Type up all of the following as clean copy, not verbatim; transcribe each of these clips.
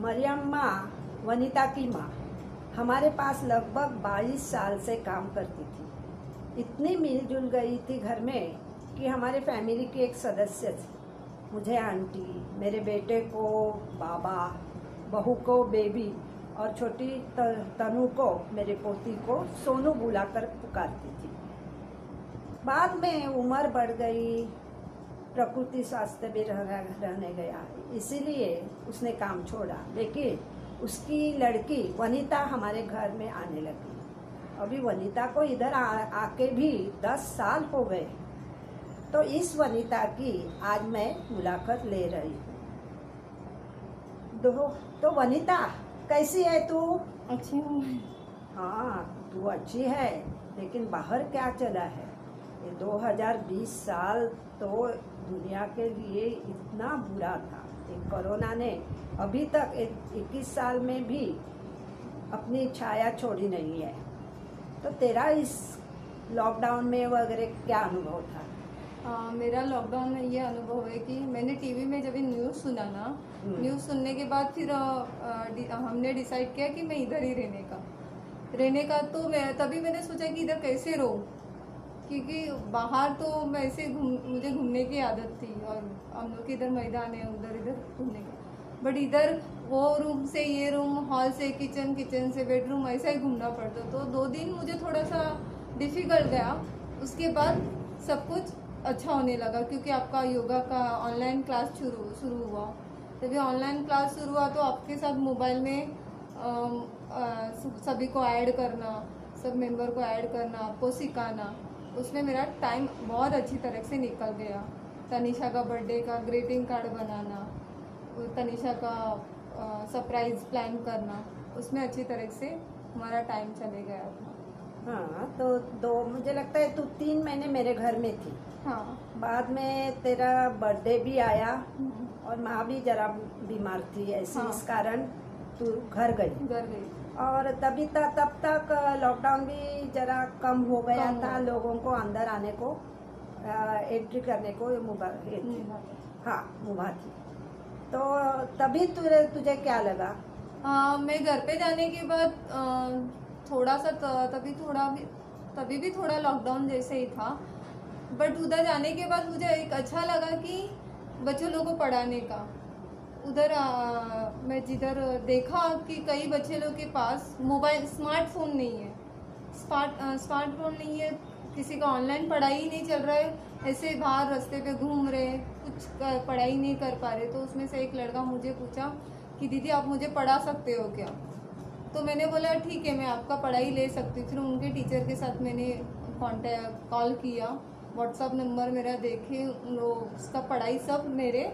मरियम माँ, वनिता की माँ, हमारे पास लगभग 22 साल से काम करती थी। इतनी मिलजुल गई थी घर में कि हमारे फैमिली की एक सदस्य थी। मुझे आंटी, मेरे बेटे को बाबा, बहू को बेबी और छोटी तनु को, मेरे पोती को सोनू बुलाकर पुकारती थी। बाद में उम्र बढ़ गई, प्रकृति स्वास्थ्य भी रहने गया, इसीलिए उसने काम छोड़ा। लेकिन उसकी लड़की वनिता हमारे घर में आने लगी। अभी वनिता को इधर आके भी 10 साल हो गए। तो इस वनिता की आज मैं मुलाकात ले रही हूँ। तो वनिता, कैसी है तू? अच्छी हूँ। हाँ, तू अच्छी है, लेकिन बाहर क्या चला है? ये 2020 साल तो दुनिया के लिए इतना बुरा था। कोरोना ने अभी तक 21 साल में भी अपनी छाया छोड़ी नहीं है। तो तेरा इस लॉकडाउन में वगैरह क्या अनुभव था? मेरा लॉकडाउन में ये अनुभव है कि मैंने टीवी में जब न्यूज़ सुना ना, न्यूज़ सुनने के बाद फिर हमने डिसाइड किया कि मैं इधर ही रहने का। तो तभी मैंने सोचा कि इधर कैसे रहूँ, क्योंकि बाहर तो मैं ऐसे मुझे घूमने की आदत थी और हम लोग के इधर मैदान है, उधर इधर घूमने का। बट इधर वो रूम से ये रूम, हॉल से किचन, किचन से बेडरूम, ऐसा ही घूमना पड़ता। तो 2 दिन मुझे थोड़ा सा डिफिकल्ट गया। उसके बाद सब कुछ अच्छा होने लगा, क्योंकि आपका योगा का ऑनलाइन क्लास शुरू हुआ। तभी ऑनलाइन क्लास शुरू हुआ तो आपके साथ मोबाइल में सभी को ऐड करना, सब मेंबर को ऐड करना, आपको सिखाना, उसमें मेरा टाइम बहुत अच्छी तरह से निकल गया। तनिषा का बर्थडे का ग्रीटिंग कार्ड बनाना, तनिषा का सरप्राइज प्लान करना, उसमें अच्छी तरह से हमारा टाइम चले गया था। हाँ, तो मुझे लगता है तू 3 महीने मेरे घर में थी। हाँ। बाद में तेरा बर्थडे भी आया और माँ भी जरा बीमार थी ऐसे। हाँ। इस कारण तू घर गई। और तब तक लॉकडाउन भी जरा कम हो गया था। लोगों को अंदर आने को, एंट्री करने को मुभा थी। तो तभी तुझे क्या लगा? मैं घर पे जाने के बाद थोड़ा सा तभी भी थोड़ा लॉकडाउन जैसे ही था। बट उधर जाने के बाद मुझे एक अच्छा लगा कि बच्चों लोगों को पढ़ाने का। उधर मैं जिधर देखा कि कई बच्चे लोग के पास मोबाइल, स्मार्टफोन नहीं है, स्मार्टफोन नहीं है, किसी का ऑनलाइन पढ़ाई ही नहीं चल रहा है, ऐसे बाहर रास्ते पे घूम रहे, कुछ पढ़ाई नहीं कर पा रहे। तो उसमें से एक लड़का मुझे पूछा कि दीदी आप मुझे पढ़ा सकते हो क्या? तो मैंने बोला ठीक है, मैं आपका पढ़ाई ले सकती हूँ। फिर उनके टीचर के साथ मैंने कॉल किया, व्हाट्सअप नंबर मेरा देखे, उसका पढ़ाई सब मेरे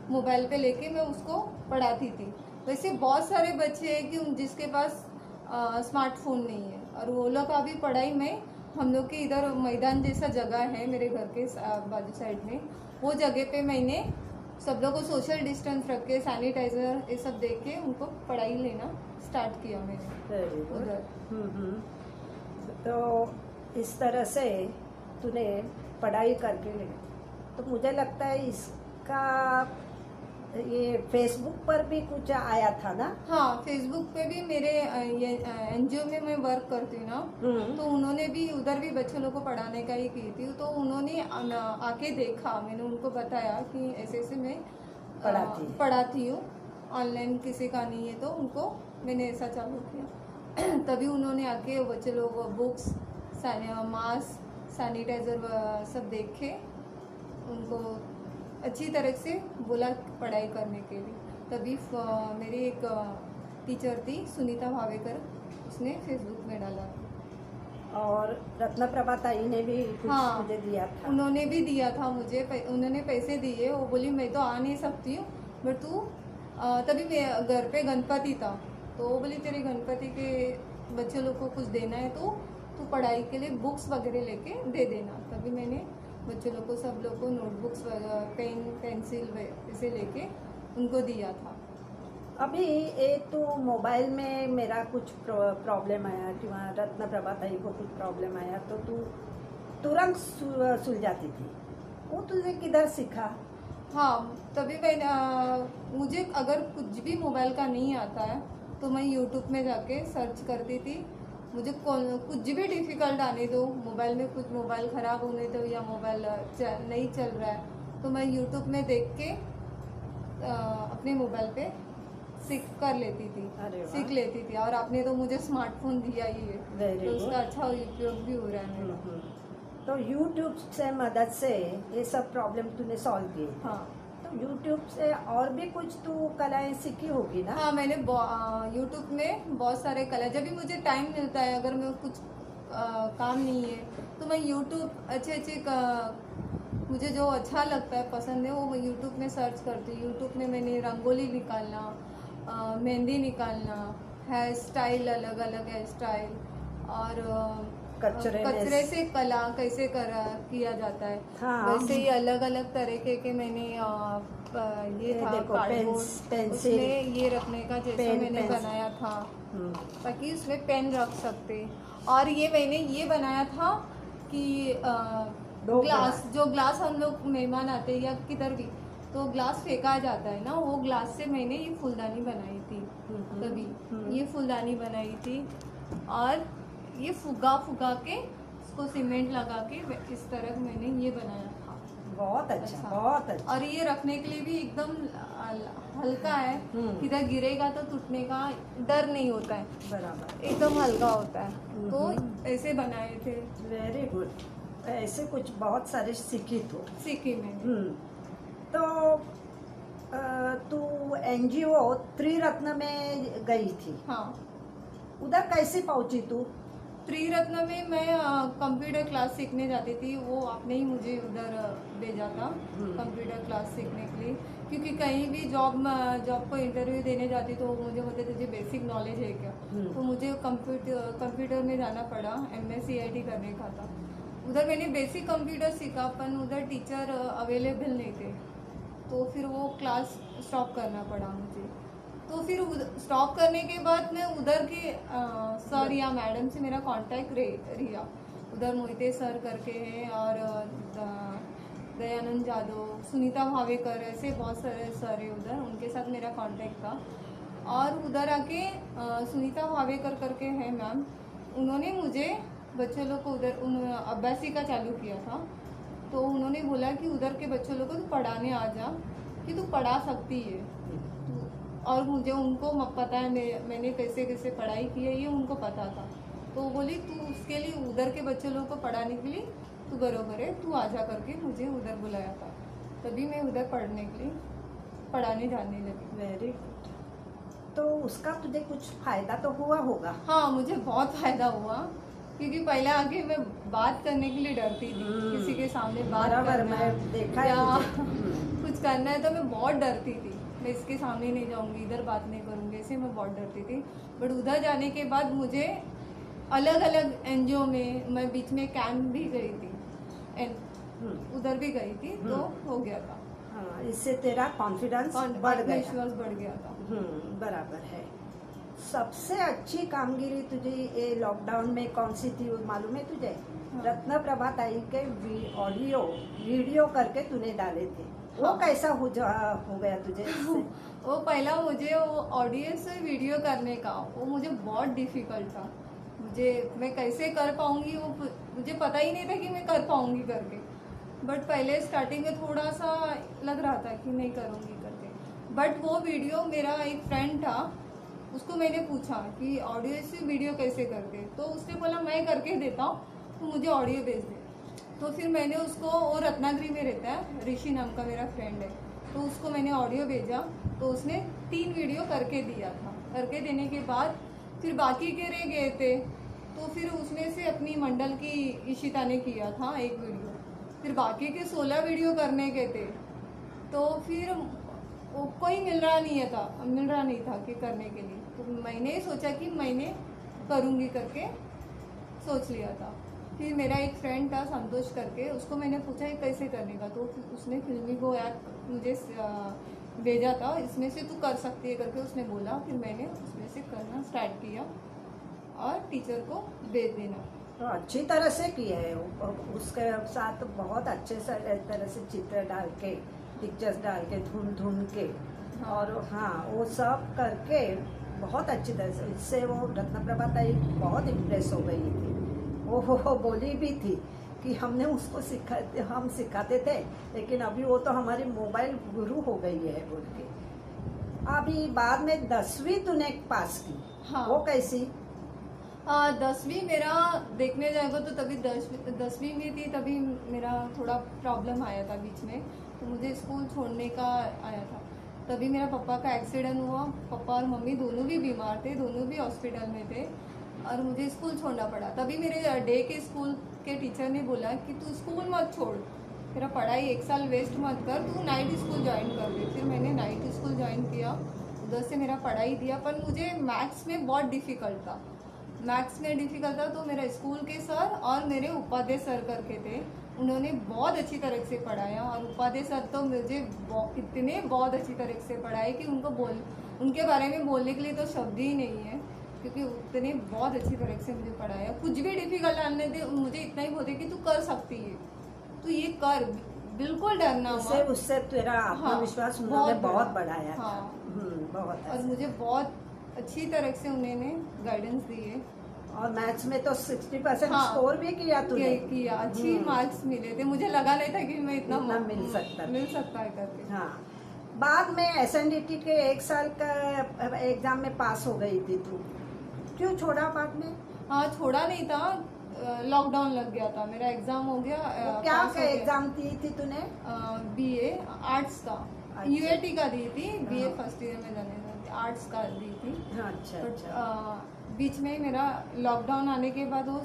मोबाइल पे लेके मैं उसको पढ़ाती थी। वैसे बहुत सारे बच्चे हैं कि जिसके पास स्मार्टफोन नहीं है, और वो लोग का भी पढ़ाई में हम लोग के इधर मैदान जैसा जगह है मेरे घर के बाजू साइड में, वो जगह पे मैंने सब लोग को सोशल डिस्टेंस रख के, सैनिटाइजर ये सब दे के उनको पढ़ाई लेना स्टार्ट किया मैंने उधर। तो इस तरह से तूने पढ़ाई करके ले। तो मुझे लगता है इसका ये फेसबुक पर भी कुछ आया था ना? हाँ, फेसबुक पे भी मेरे ये एनजीओ में मैं वर्क करती हूँ ना, तो उन्होंने भी उधर भी बच्चों लोग को पढ़ाने का ही की थी। तो उन्होंने आके देखा, मैंने उनको बताया कि ऐसे ऐसे मैं पढ़ाती हूँ, ऑनलाइन किसी का नहीं है, तो उनको मैंने ऐसा चालू किया। तभी उन्होंने आके बच्चे लोग बुक्स, मास्क, सैनिटाइजर सब देखे, उनको अच्छी तरह से बोला पढ़ाई करने के लिए। तभी मेरी एक टीचर थी सुनीता भावेकर, उसने फेसबुक में डाला। और रत्न प्रभा ताई ने भी कुछ मुझे दिया था। उन्होंने भी दिया था मुझे, उन्होंने पैसे दिए। वो बोली मैं तो आ नहीं सकती हूँ, बट तू तभी घर पे गणपति था, तो वो बोली तेरे गणपति के बच्चे लोग को कुछ देना है तो तू पढ़ाई के लिए बुक्स वगैरह लेके दे देना। तभी मैंने बच्चों लोग को, सब लोग को नोटबुक्स, पेन, पेंसिल ऐसे लेके उनको दिया था। अभी एक तो मोबाइल में मेरा कुछ प्रॉब्लम आया कि वहाँ रत्न प्रभा ताई को कुछ प्रॉब्लम आया तो तू तुरंत सुलझाती थी। वो तुझे किधर सीखा? हाँ, तभी मुझे अगर कुछ भी मोबाइल का नहीं आता है तो मैं यूट्यूब में जाके सर्च करती थी। मुझे कुछ भी डिफ़िकल्ट आने दो, मोबाइल में कुछ मोबाइल ख़राब होने दो या मोबाइल नहीं चल रहा है, तो मैं यूट्यूब में देख के अपने मोबाइल पे सीख कर लेती थी, अरे वाह। सीख लेती थी। और आपने तो मुझे स्मार्टफोन दिया ही है, Very तो good. उसका अच्छा उपयोग भी हो रहा है मेरा। तो यूट्यूब से मदद से ये सब प्रॉब्लम तूने सॉल्व की। हाँ तो यूट्यूब से और भी कुछ तू कलाएं सीखी होगी ना? हाँ, मैंने यूट्यूब में बहुत सारे कला, जब भी मुझे टाइम मिलता है, अगर मैं कुछ काम नहीं है तो मैं यूट्यूब अच्छे मुझे जो अच्छा लगता है, पसंद है, वो मैं यूट्यूब में सर्च करती हूँ। यूट्यूब में मैंने रंगोली निकालना, मेहंदी निकालना, हेयर स्टाइल, अलग अलग हेयर स्टाइल, और कचरे से कला कैसे किया जाता है। हाँ। वैसे ही अलग अलग तरीके के मैंने ये था देखो, कार्डबोर्ड, पेंसिल, उसमें ये रखने का जैसा मैंने पेंसिल। बनाया था, ताकि उसमें पेन रख सकते। और ये मैंने ये बनाया था कि ग्लास, जो ग्लास हम लोग मेहमान आते हैं या किधर भी, तो ग्लास फेंका जाता है ना, वो ग्लास से मैंने ये फूलदानी बनाई थी। तभी ये फूलदानी बनाई थी, और ये फुगा के उसको सीमेंट लगा के इस तरह मैंने ये बनाया था। बहुत अच्छा, बहुत अच्छा। और ये रखने के लिए भी एकदम हल्का है, किधर गिरेगा तो टूटने का डर नहीं होता है, बराबर, एकदम हल्का होता है। तो ऐसे बनाए थे। Very good. ऐसे कुछ बहुत सारे सीखी सीखी मैंने। तो तू NGO त्रिरत्न में गई थी। हाँ, उधर कैसे पहुंची तू? त्रिरत्न में मैं कंप्यूटर क्लास सीखने जाती थी। वो आपने ही मुझे उधर भेजा था कंप्यूटर क्लास सीखने के लिए, क्योंकि कहीं भी जॉब को इंटरव्यू देने जाती तो मुझे बोलते तुझे बेसिक नॉलेज है क्या, तो मुझे कंप्यूटर में जाना पड़ा। MSc IT करने का था। उधर मैंने बेसिक कंप्यूटर सीखा, पर उधर टीचर अवेलेबल नहीं थे, तो फिर वो क्लास स्टॉप करना पड़ा मुझे। तो फिर स्टॉप करने के बाद मैं उधर के सर या मैडम से मेरा कांटेक्ट रिया। उधर मोहिते सर करके हैं, और दयानंद जादव, सुनीता भावेकर, ऐसे बहुत सारे सर हैं उधर, उनके साथ मेरा कांटेक्ट था। और उधर आके सुनीता भावेकर करके है मैम, उन्होंने मुझे बच्चों लोग को उधर अभ्यासिका चालू किया था। तो उन्होंने बोला कि उधर के बच्चों लोग को तू पढ़ाने आ जा, कि तू पढ़ा सकती है। और मुझे उनको पता है मैंने कैसे कैसे पढ़ाई की है, ये उनको पता था। तो बोली तू उसके लिए उधर के बच्चों लोगों को पढ़ाने के लिए तू बरोबर है, तू आजा करके मुझे उधर बुलाया था। तभी मैं उधर पढ़ने के लिए पढ़ाने जाने लगी। Very good. तो उसका तुझे कुछ फायदा तो हुआ होगा? हाँ, मुझे बहुत फायदा हुआ, क्योंकि पहले आगे मैं बात करने के लिए डरती थी, किसी के सामने बात करना मैं देखा है या कुछ करना है तो मैं बहुत डरती थी। मैं इसके सामने नहीं जाऊंगी, इधर बात नहीं करूंगी, ऐसे मैं बहुत डरती थी। बट उधर जाने के बाद मुझे अलग अलग NGO में, मैं बीच में कैंप भी गई थी, उधर भी गई थी, तो हो गया था। हाँ, इससे तेरा कॉन्फिडेंस बढ़ गया, विश्वास बढ़ गया था। बराबर है। सबसे अच्छी कामगिरी तुझे ये लॉकडाउन में कौन सी थी मालूम है तुझे? रत्न प्रभा ताई के वीडियो करके तूने डाले थे। वो कैसा हो गया तुझे? वो पहला मुझे वो ऑडियो से वीडियो करने का, वो मुझे बहुत डिफिकल्ट था। मैं कैसे कर पाऊंगी वो मुझे पता ही नहीं था कि मैं कर पाऊंगी करके। बट पहले स्टार्टिंग में थोड़ा सा लग रहा था कि नहीं करूंगी करके। बट वो वीडियो, मेरा एक फ्रेंड था, उसको मैंने पूछा कि ऑडियो से वीडियो कैसे करते, तो उसने बोला मैं करके देता हूँ, तो मुझे ऑडियो भेज दे। तो फिर मैंने उसको, वो रत्नागिरी में रहता है, ऋषि नाम का मेरा फ्रेंड है, तो उसको मैंने ऑडियो भेजा, तो उसने 3 वीडियो करके दिया था। करके देने के बाद फिर बाकी के रह गए थे, तो फिर उसमें से अपनी मंडल की इशिता ने किया था 1 वीडियो। फिर बाकी के 16 वीडियो करने के थे, तो फिर कोई मिल रहा नहीं था कि करने के लिए। तो मैंने सोचा कि मैंने करूँगी करके सोच लिया था। फिर मेरा एक फ्रेंड था संतोष करके, उसको मैंने पूछा ये कैसे करने का, तो उसने फिल्मी को ऐप मुझे भेजा था, इसमें से तू कर सकती है करके उसने बोला। फिर मैंने उसमें से करना स्टार्ट किया और टीचर को भेज देना। तो अच्छी तरह से किया है। उसके साथ बहुत अच्छे से तरह से चित्र डाल के, पिक्चर्स डाल के, धुन के हाँ। और हाँ, वो सब करके बहुत अच्छी तरह से, इससे वो रत्नप्रभा ताई बहुत इम्प्रेस हो गई थी। वो बोली भी थी कि हमने उसको हम सिखाते थे, लेकिन अभी वो तो हमारी मोबाइल गुरु हो गई है बोल के। अभी बाद में 10वीं तूने पास की, हाँ। वो कैसी? 10वीं मेरा देखने जाएगा तो तभी 10वीं में थी, तभी मेरा थोड़ा प्रॉब्लम आया था बीच में, तो मुझे स्कूल छोड़ने का आया था। तभी मेरा पापा का एक्सीडेंट हुआ। पापा और मम्मी दोनों भी बीमार थे, दोनों भी हॉस्पिटल में थे और मुझे स्कूल छोड़ना पड़ा। तभी मेरे डे के स्कूल के टीचर ने बोला कि तू स्कूल मत छोड़, तेरा पढ़ाई 1 साल वेस्ट मत कर, तू नाइट स्कूल ज्वाइन कर दे। फिर मैंने नाइट स्कूल ज्वाइन किया, उधर से मेरा पढ़ाई दिया, पर मुझे मैथ्स में बहुत डिफ़िकल्ट था। मैथ्स में डिफ़िकल्ट था तो मेरा स्कूल के सर और मेरे उपाध्याय सर करके थे, उन्होंने बहुत अच्छी तरह से पढ़ाया। और उपाध्याय सर तो मुझे इतने बहुत अच्छी तरह से पढ़ाए कि उनके बारे में बोलने के लिए तो शब्द ही नहीं है, क्योंकि उतने बहुत अच्छी तरह से मुझे पढ़ाया। कुछ भी डिफ़िकल्ट आने दे, मुझे इतना ही बोलते कि तू कर सकती है, तू ये कर, बिल्कुल डरना मत। उससे तेरा आत्मविश्वास उन्होंने बहुत बढ़ाया था। हाँ। बहुत और अच्छा। मुझे बहुत अच्छी तरह से उन्होंने गाइडेंस दिए। और मैथ्स में तो 60% हाँ, स्कोर भी किया तूने। किया, अच्छी मार्क्स मिले थे। मुझे लगा नहीं था कि मैं इतना मिल सकता है करके। हाँ। बाद में एसएनडीटी के 1 साल का एग्जाम में पास हो गई थी तू, क्यों छोड़ा बाद में? हाँ, छोड़ा नहीं था, लॉकडाउन लग गया था, मेरा एग्जाम हो गया। क्या एग्जाम दी थी तूने? बीए आर्ट्स का, अच्छा। यूएटी का दी थी, बीए हाँ। फर्स्ट ईयर में जाने आर्ट्स का दी थी। अच्छा, बट अच्छा। बीच में मेरा लॉकडाउन आने के बाद वो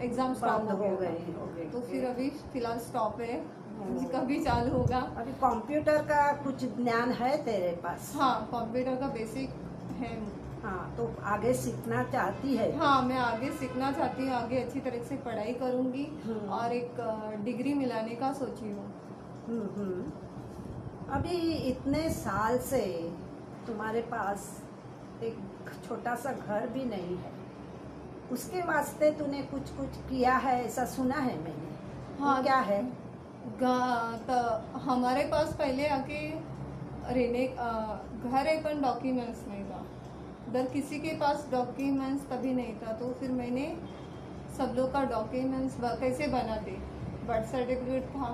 एग्जाम स्टॉप बंद हो हो गया गई। तो फिर अभी फिलहाल स्टॉप है, कभी चालू होगा। अभी कंप्यूटर का कुछ ज्ञान है तेरे पास? हाँ, कंप्यूटर का बेसिक है। हाँ, तो आगे सीखना चाहती है? हाँ, मैं आगे सीखना चाहती हूँ, आगे अच्छी तरह से पढ़ाई करूँगी और एक डिग्री मिलाने का सोची हूँ। अभी इतने साल से तुम्हारे पास एक छोटा सा घर भी नहीं है, उसके वास्ते तूने कुछ किया है ऐसा सुना है मैंने। हाँ, वो क्या है? तो हमारे पास पहले आके रहने घर है, पर डॉक्यूमेंट्स नहीं था उधर, किसी के पास डॉक्यूमेंट्स तभी नहीं था। तो फिर मैंने सब लोग का डॉक्यूमेंट्स कैसे बनाते, बर्थ सर्टिफिकेट था,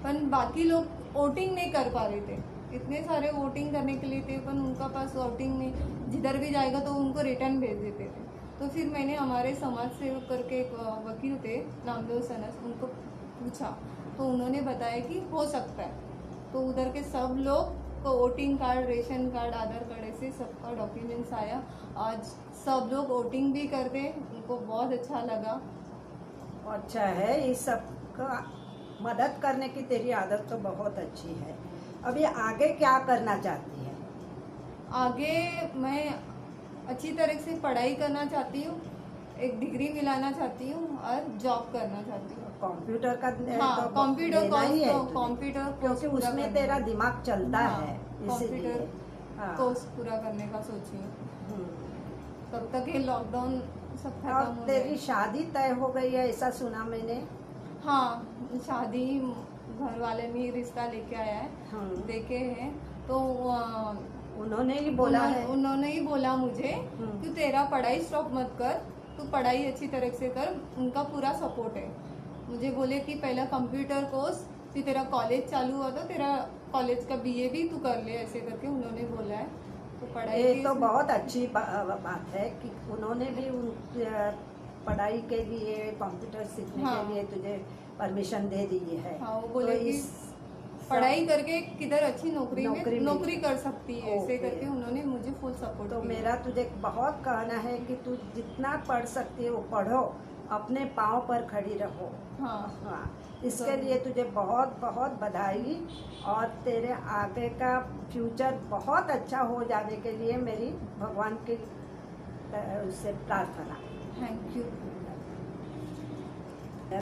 पर बाकी लोग वोटिंग नहीं कर पा रहे थे। इतने सारे वोटिंग करने के लिए थे, पर उनका पास वोटिंग नहीं, जिधर भी जाएगा तो उनको रिटर्न भेज देते थे। तो फिर मैंने हमारे समाज सेवक करके एक वकील थे, नामदेव सनस, उनको पूछा तो उन्होंने बताया कि हो सकता है। तो उधर के सब लोग को वोटिंग कार्ड, रेशन कार्ड, आधार कार्ड, ऐसे सबका डॉक्यूमेंट्स आया। आज सब लोग वोटिंग भी करते, उनको बहुत अच्छा लगा। अच्छा है, इस सब का मदद करने की तेरी आदत तो बहुत अच्छी है। अभी आगे क्या करना चाहती है? आगे मैं अच्छी तरह से पढ़ाई करना चाहती हूँ, एक डिग्री मिलाना चाहती हूँ और जॉब करना चाहती हूँ। कंप्यूटर का हाँ, तो कंप्यूटर लेना ही है तुझे, कंप्यूटर क्योंकि उसमें तेरा दिमाग चलता हाँ, है, कंप्यूटर इसीलिए। हाँ। कोर्स पूरा करने का सोची हूँ। हम्म। तब तक ये लॉकडाउन सब खत्म अब हो तेरी जाए। शादी तय हो गई है ऐसा सुना मैंने। हाँ, शादी घर वाले ने रिश्ता लेके आया है, देखे हैं। तो उन्होंने ही बोला है? उन्होंने ही बोला मुझे कि तेरा पढ़ाई स्टॉप मत कर, तू पढ़ाई अच्छी तरह से कर, उनका पूरा सपोर्ट है। मुझे बोले कि पहला कंप्यूटर कोर्स, फिर तेरा कॉलेज चालू हुआ तो तेरा कॉलेज का बीए भी तू कर ले, ऐसे करके उन्होंने बोला है। तो पढ़ाई ये तो बहुत अच्छी बात है कि उन्होंने भी पढ़ाई के लिए, कंप्यूटर सीखने के लिए तुझे परमिशन दे दी है। हाँ, वो बोले तो कि पढ़ाई करके किधर अच्छी नौकरी कर सकती है, ऐसे ओके। करके उन्होंने मुझे फुल सपोर्ट तो किया। मेरा तुझे बहुत कहना है कि तू जितना पढ़ सकती है वो पढ़ो, अपने पाँव पर खड़ी रहो। हाँ, इसके लिए तुझे बहुत बहुत बधाई, और तेरे आगे का फ्यूचर बहुत अच्छा हो जाने के लिए मेरी भगवान की उससे प्रार्थना। Thank you.